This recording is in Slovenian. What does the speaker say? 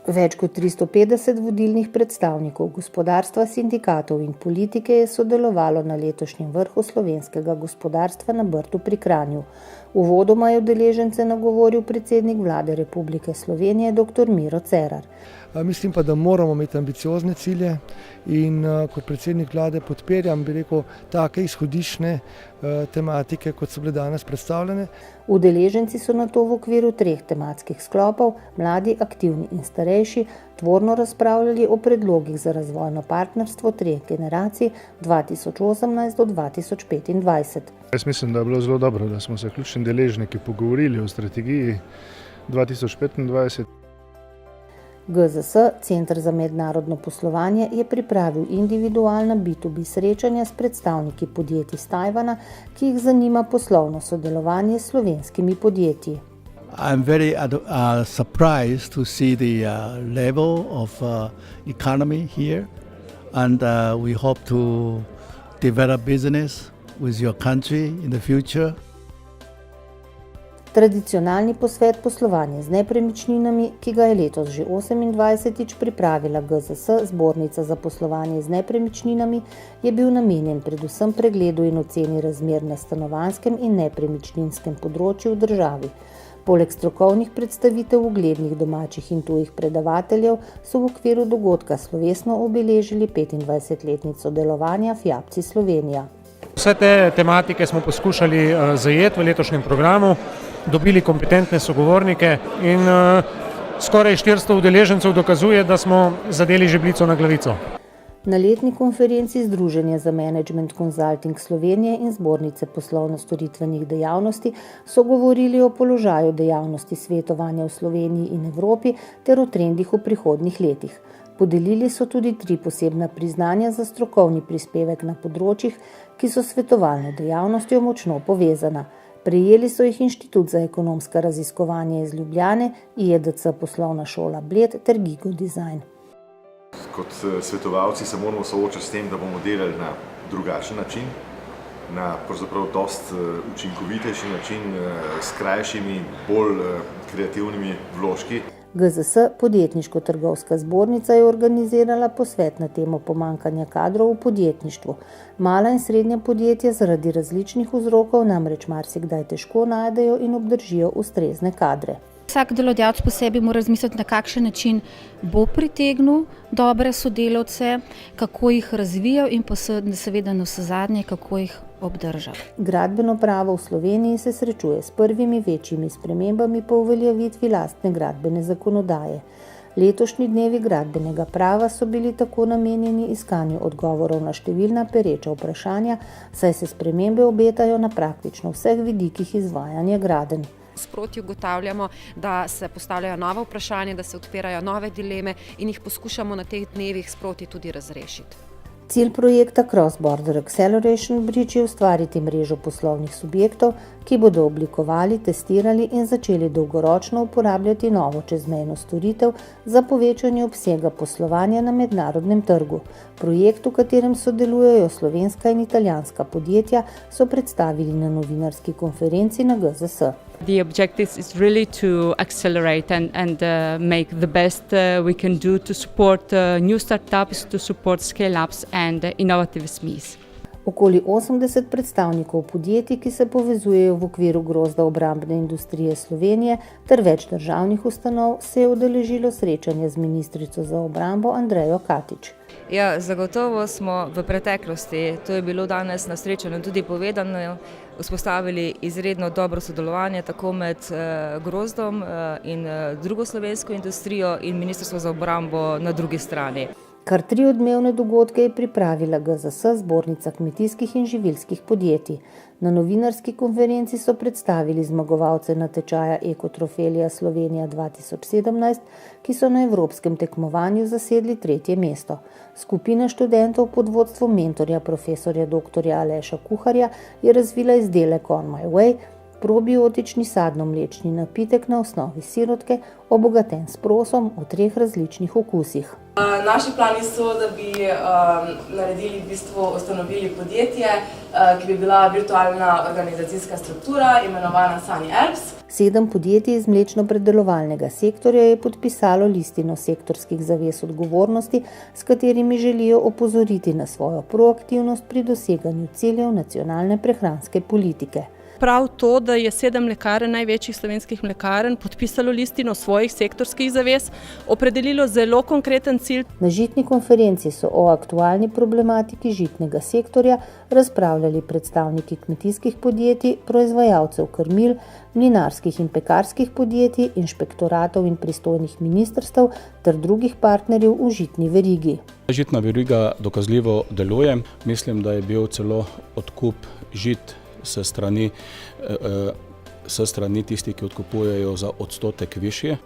Več kot 350 vodilnih predstavnikov gospodarstva, sindikatov in politike je sodelovalo na letošnjem vrhu slovenskega gospodarstva na Brdu pri Kranju. Uvodoma je udeležence nagovoril predsednik vlade Republike Slovenije dr. Miro Cerar. Mislim pa, da moramo imeti ambiciozne cilje in kot predsednik vlade podpiram, take izhodiščne tematike, kot so bile danes predstavljene. Udeleženci so nato v okviru 3 tematskih sklopov, mladi, aktivni in starejši, tvorno razpravljali o predlogih za razvojno partnerstvo 3 generacij 2018 do 2025. Jaz mislim, da je bilo zelo dobro, da smo se ključni deležniki pogovorili o strategiji 2025. GZS, Center za mednarodno poslovanje, je pripravil individualna B2B srečanja s predstavniki podjetij s Tajvana, ki jih zanima poslovno sodelovanje s slovenskimi podjetji. I'm very surprised to see the level of economy here, and we hope to develop business with your country in the future. Tradicionalni posvet poslovanja z nepremičninami, ki ga je letos že 28. pripravila GZS, Zbornica za poslovanje z nepremičninami, je bil namenjen predvsem pregledu in oceni razmer na stanovanjskem in nepremičninskem področju v državi. Poleg strokovnih predstavitev uglednih domačih in tujih predavateljev so v okviru dogodka slovesno obeležili 25-letnico delovanja FIAPCI Slovenija. Vse te tematike smo poskušali zajeti v letošnjem programu, dobili kompetentne sogovornike in skoraj 400 udeležencev dokazuje, da smo zadeli žebljico na glavico. Na letni konferenci Združenja za management consulting Slovenije in Zbornice poslovno-storitvenih dejavnosti so govorili o položaju dejavnosti svetovanja v Sloveniji in Evropi ter o trendih v prihodnjih letih. Podelili so tudi 3 posebna priznanja za strokovni prispevek na področjih, ki so s svetovalno dejavnostjo močno povezana. Prejeli so jih Inštitut za ekonomska raziskovanja iz Ljubljane, IEDC Poslovna šola Bled ter Gigo Design. Kot svetovalci se moramo soočati s tem, da bomo delali na drugačen način, na pravzaprav dosti učinkovitejši način, s krajšimi, bolj kreativnimi vložki. GZS, podjetniško-trgovska zbornica, je organizirala posvet na temo pomanjkanja kadrov v podjetništvu. Mala in srednja podjetja zaradi različnih vzrokov namreč marsikdaj težko najdejo in obdržijo ustrezne kadre. Vsak delodajalec posebej mora razmisliti, na kakšen način bo pritegnil dobre sodelavce, kako jih razvijal in pa seveda navsezadnje, kako jih obdržal. Gradbeno pravo v Sloveniji se srečuje s prvimi večjimi spremembami po uveljavitvi lastne gradbene zakonodaje. Letošnji dnevi gradbenega prava so bili tako namenjeni iskanju odgovorov na številna pereča vprašanja, saj se spremembe obetajo na praktično vseh vidikih izvajanja gradenj. Sproti ugotavljamo, da se postavljajo nova vprašanja, da se odpirajo nove dileme in jih poskušamo na teh dnevih sproti tudi razrešiti. Cilj projekta Cross Border Acceleration Bridge je ustvariti mrežo poslovnih subjektov, ki bodo oblikovali, testirali in začeli dolgoročno uporabljati novo čezmejno storitev za povečanje obsega poslovanja na mednarodnem trgu. Projekt, v katerem sodelujejo slovenska in italijanska podjetja, so predstavili na novinarski konferenci na GZS. The objective is really to accelerate and make the best we can do to support new startups, to support scale-ups and innovative SMEs. Okoli 80 predstavnikov podjetij, ki se povezujejo v okviru grozda obrambne industrije Slovenije ter več državnih ustanov, se je udeležilo srečanje z ministrico za obrambo Andrejo Katič. Ja, zagotovo smo v preteklosti, to je bilo danes na srečanju tudi povedano, vzpostavili izredno dobro sodelovanje tako med grozdom in drugo slovensko industrijo in Ministrstvo za obrambo na drugi strani. Kar 3 odmevne dogodke je pripravila GZS, Zbornica kmetijskih in živilskih podjetij. Na novinarski konferenci so predstavili zmagovalce natečaja Ekotrofelija Slovenija 2017, ki so na evropskem tekmovanju zasedli 3. mesto. Skupina študentov pod vodstvom mentorja profesorja dr. Aleša Kuharja je razvila izdelek On My Way, probiotični sadno-mlečni napitek na osnovi sirotke, obogaten s prosom v 3 različnih okusih. Naši plani so, da bi naredili, v bistvu ustanovili podjetje, ki bi bila virtualna organizacijska struktura, imenovana Sunny Herbs. 7 podjetij iz mlečno-predelovalnega sektorja je podpisalo listino sektorskih zavez odgovornosti, s katerimi želijo opozoriti na svojo proaktivnost pri doseganju ciljev nacionalne prehranske politike. Prav to, da je 7 mlekarn, največjih slovenskih mlekarn, podpisalo listino svojih sektorskih zavez, opredelilo zelo konkreten cilj. Na žitni konferenci so o aktualni problematiki žitnega sektorja razpravljali predstavniki kmetijskih podjetij, proizvajalcev krmil, mlinarskih in pekarskih podjetij, inšpektoratov in pristojnih ministrstev ter drugih partnerjev v žitni verigi. Žitna veriga dokazljivo deluje. Mislim, da je bil celo odkup žit s strani tistih, ki odkupujejo za odstotek višje.